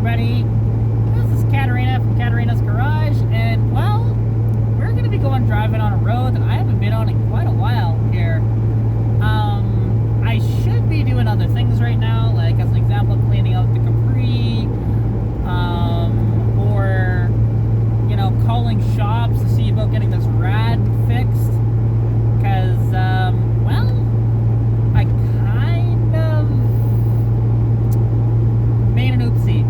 everybody. This is Katarina from Katarina's Garage, and well, we're going to be going driving on a road that I haven't been on in quite a while here. I should be doing other things right now, like as an example, cleaning out the Capri, or, you know, calling shops to see about getting this rad fixed, because, well, I kind of made an oopsie,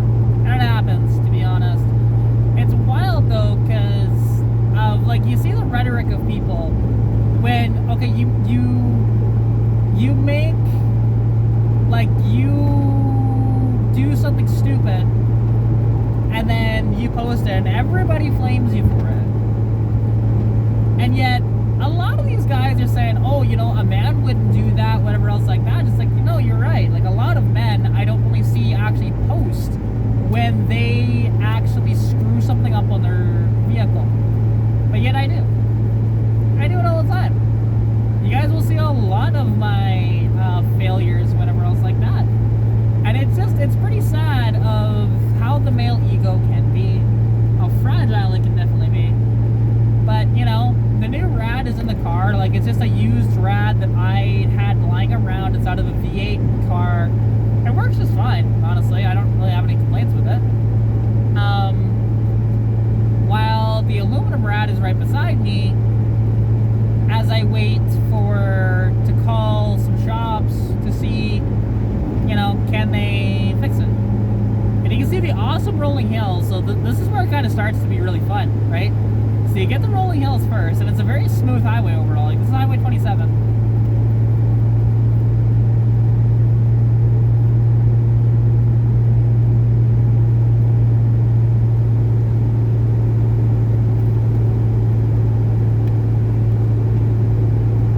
and it happens, to be honest. It's wild, though, because of, like, you see the rhetoric of people when, okay, you make, like, you do something stupid, and then you post it, and everybody flames you for it. And yet, a lot of these guys are saying, oh, you know, a man wouldn't do that, whatever else like that. Just like, you know, you're right. Like, a lot of men, I don't really see actually post when they actually screw something up on their vehicle. But yet I do. I do it all the time. You guys will see a lot of my failures, whatever else like that. And it's pretty sad of how the male ego can be, how fragile it can definitely be. But, you know, the new rad is in the car. Like, it's just a used rad that I had lying around. It's out of a V8 car. It works just fine, honestly. I don't really have any complaints with it. While the aluminum rad is right beside me, as I wait to call some shops to see, you know, can they fix it? And you can see the awesome rolling hills. So this is where it kind of starts to be really fun, right? So you get the rolling hills first, and it's a very smooth highway overall. Like, this is Highway 27.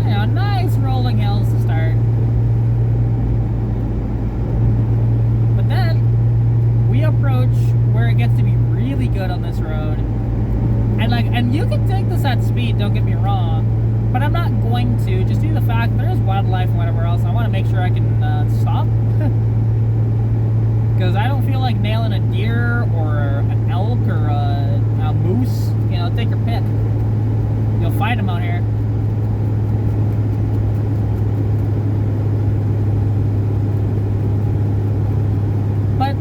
Yeah, nice rolling hills to start. But then we approach where it gets to be really good on this road. And you can take this at speed, don't get me wrong, but I'm not going to, just due to the fact there's wildlife and whatever else. I want to make sure I can stop, because I don't feel like nailing a deer or an elk or a moose. You know, take your pick. You'll find them out here. But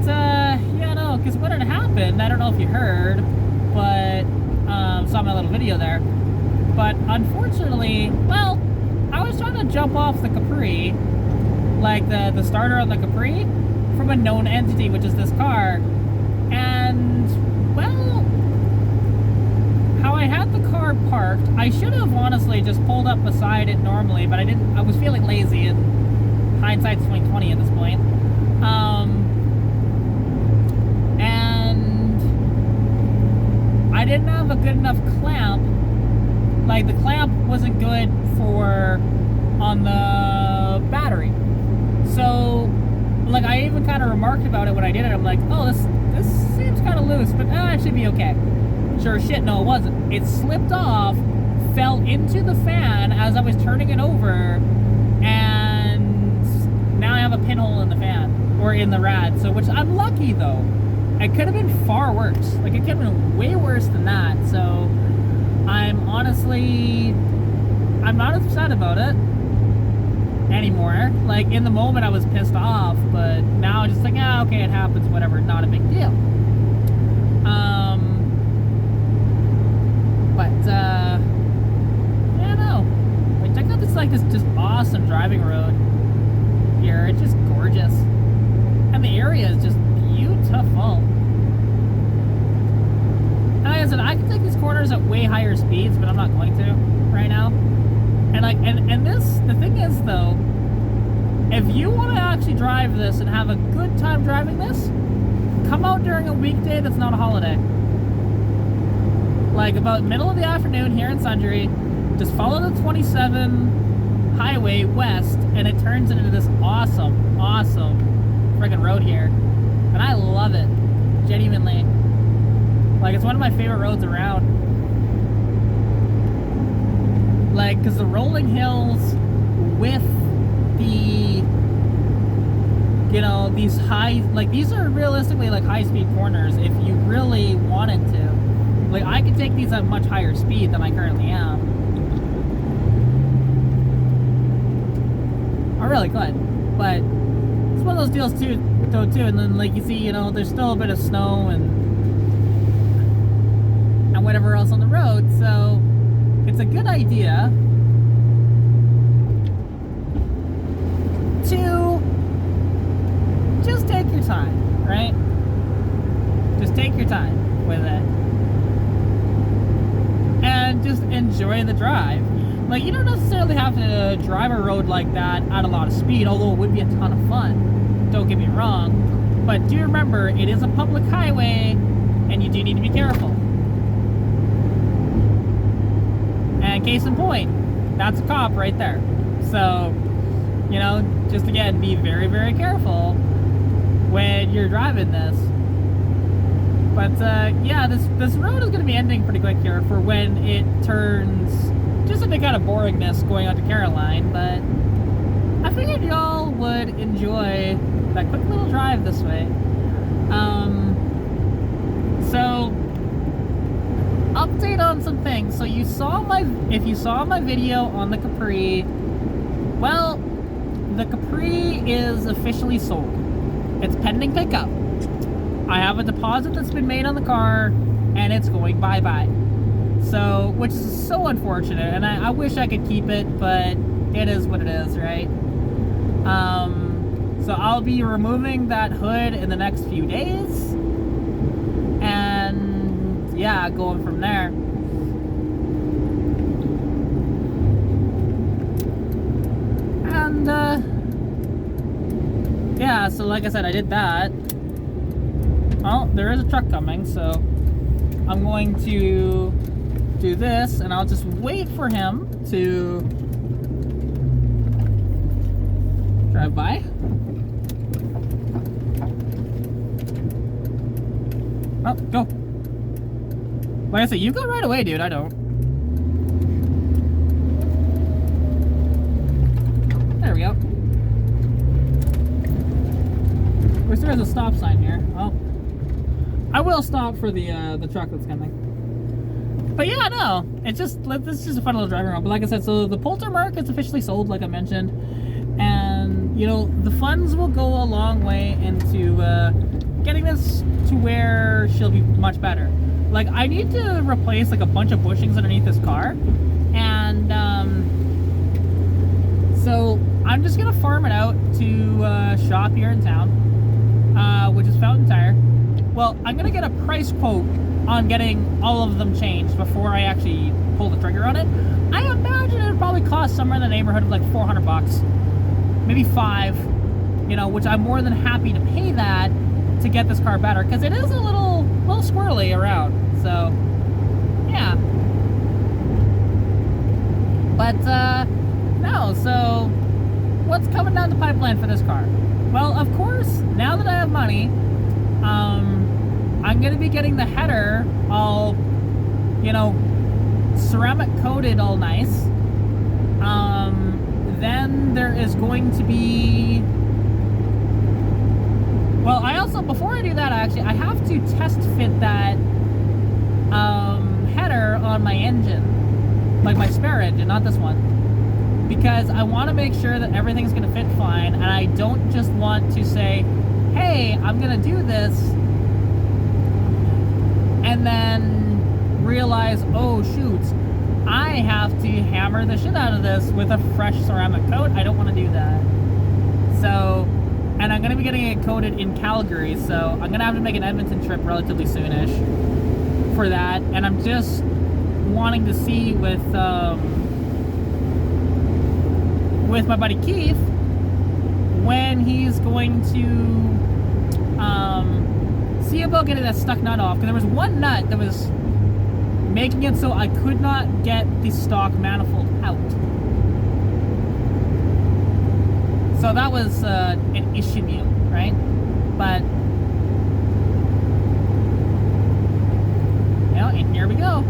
yeah, no, because what had happened, I don't know if you heard, but saw my little video there, but unfortunately, well, I was trying to jump off the Capri, like the starter on the Capri, from a known entity, which is this car, and, well, how I had the car parked, I should have honestly just pulled up beside it normally, but I didn't. I was feeling lazy, and hindsight's 20/20 at this point. I didn't have a good enough clamp. Like, the clamp wasn't good on the battery. So, like, I even kind of remarked about it when I did it. I'm like, oh, this seems kind of loose, but it should be okay. Sure as shit, no, it wasn't. It slipped off, fell into the fan as I was turning it over, and now I have a pinhole in the fan, or in the rad. So, which I'm lucky though. It could have been far worse. Like, it could have been way worse than that. So, I'm not upset about it anymore. Like, in the moment I was pissed off, but now I'm just like, ah, okay, it happens, whatever, not a big deal. Yeah, no. Like, check out this, like, this just awesome driving road here. It's just gorgeous. And the area is just beautiful. And like I said, I can take these corners at way higher speeds, but I'm not going to right now. And like, and this, the thing is though, if you want to actually drive this and have a good time driving this, come out during a weekday that's not a holiday. Like about middle of the afternoon here in Sundre, just follow the 27 highway west, and it turns into this awesome friggin' road here. And I love it, genuinely. Like, it's one of my favorite roads around. Like, because the rolling hills with the you know, these these are realistically like high-speed corners if you really wanted to. Like, I could take these at much higher speed than I currently am. I really could, but it's one of those deals too, and then like you see, you know, there's still a bit of snow and whatever else on the road, so it's a good idea to just take your time, right? Just take your time with it and just enjoy the drive. Like, you don't necessarily have to drive a road like that at a lot of speed, although it would be a ton of fun, don't get me wrong, but do remember, it is a public highway and you do need to be careful. And case in point, that's a cop right there. So, you know, just again, be very, very careful when you're driving this. But yeah, this road is going to be ending pretty quick here for when it turns just into kind of boringness going on to Caroline. But I figured y'all would enjoy that quick little drive this way. So update on some things. So if you saw my video on the Capri, well, the Capri is officially sold. It's pending pickup. I have a deposit that's been made on the car, and it's going bye-bye. So, which is so unfortunate, and I wish I could keep it, but it is what it is, right? So I'll be removing that hood in the next few days, and yeah, going from there. And yeah, so like I said, I did that. Oh, there is a truck coming, so I'm going to do this, and I'll just wait for him to drive by. Oh, go. Like I said, you go right away, dude. I don't. There we go. Of course, there is a stop sign here. Oh, I will stop for the truck that's coming. But yeah, no, it's just, this is just a fun little driving around. But like I said, so the Polter Mark is officially sold, like I mentioned, and you know, the funds will go a long way into getting this to where she'll be much better. Like, I need to replace like a bunch of bushings underneath this car, and so I'm just gonna farm it out to a shop here in town, which is Fountain Tire. Well, I'm gonna get a price quote on getting all of them changed before I actually pull the trigger on it. I imagine it would probably cost somewhere in the neighborhood of like $400, maybe $5, you know, which I'm more than happy to pay that to get this car better, because it is a little squirrely around. So yeah, but no, so what's coming down the pipeline for this car? Well, of course, now that I have money, I'm gonna be getting the header all, you know, ceramic coated all nice. Then there is going to be, well, I also, before I do that, actually, I have to test fit that header on my engine, like my spare engine, not this one, because I want to make sure that everything's going to fit fine, and I don't just want to say, hey, I'm going to do this, and then realize, oh shoot, I have to hammer the shit out of this with a fresh ceramic coat. I don't want to do that. So, and I'm going to be getting it coated in Calgary, so I'm going to have to make an Edmonton trip relatively soonish for that. And I'm just wanting to see with my buddy Keith when he's going to see about getting that stuck nut off. Because there was one nut that was making it so I could not get the stock manifold out. So that was an issue, right? But, you know, and here we go.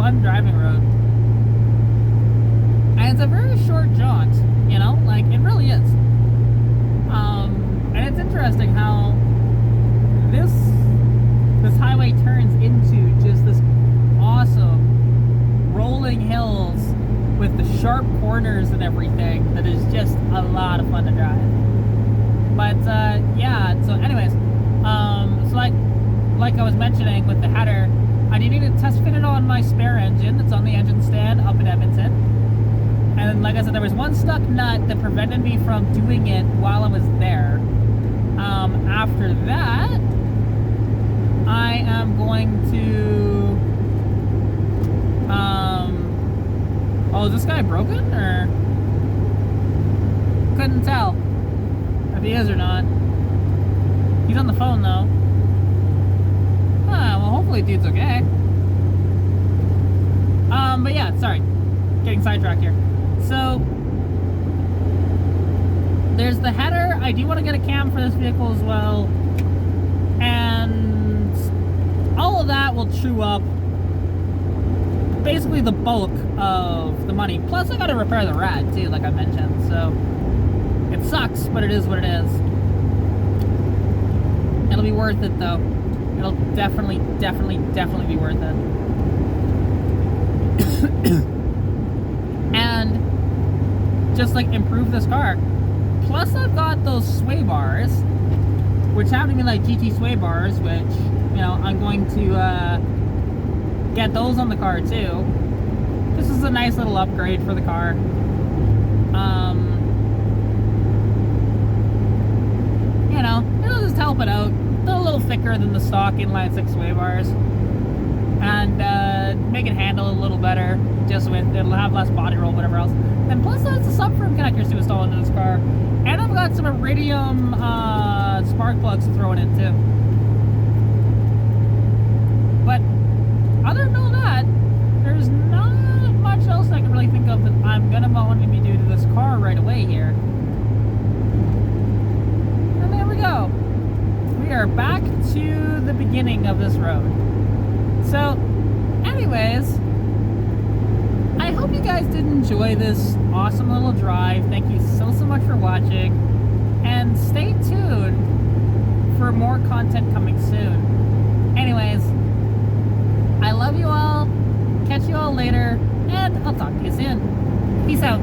fun driving road. And it's a very short jaunt, you know? Like, it really is. And it's interesting how this highway turns into just this awesome rolling hills with the sharp corners and everything that is just a lot of fun to drive. But yeah, so anyways, so like I was mentioning with the header, I needed to test fit it on my spare engine that's on the engine stand up in Edmonton. And like I said, there was one stuck nut that prevented me from doing it while I was there. After that, I am going to oh, is this guy broken, or couldn't tell if he is or not. He's on the phone though. Well, hopefully dude's okay. But yeah, sorry, getting sidetracked here. So there's the header. I do want to get a cam for this vehicle as well, and all of that will chew up basically the bulk of the money. Plus I gotta repair the rad too, like I mentioned, so it sucks, but it is what it is. It'll be worth it though. It'll definitely be worth it. And just like improve this car. Plus I've got those sway bars, which happen to be like GT sway bars, which, you know, I'm going to get those on the car too. This is a nice little upgrade for the car. You know, it'll just help it out. They're a little thicker than the stock inline 6 sway bars, and make it handle a little better. Just with, it'll have less body roll, whatever else. And plus, there's the subframe connectors to install into this car, and I've got some iridium spark plugs to throw it in too. But other than all that, there's not much else I can really think of that I'm gonna want to do to this car right away here. And there we go. We are back to the beginning of this road. So, anyways, I hope you guys did enjoy this awesome little drive. Thank you so much for watching, and stay tuned for more content coming soon. Anyways, I love you all, catch you all later, and I'll talk to you soon. Peace out.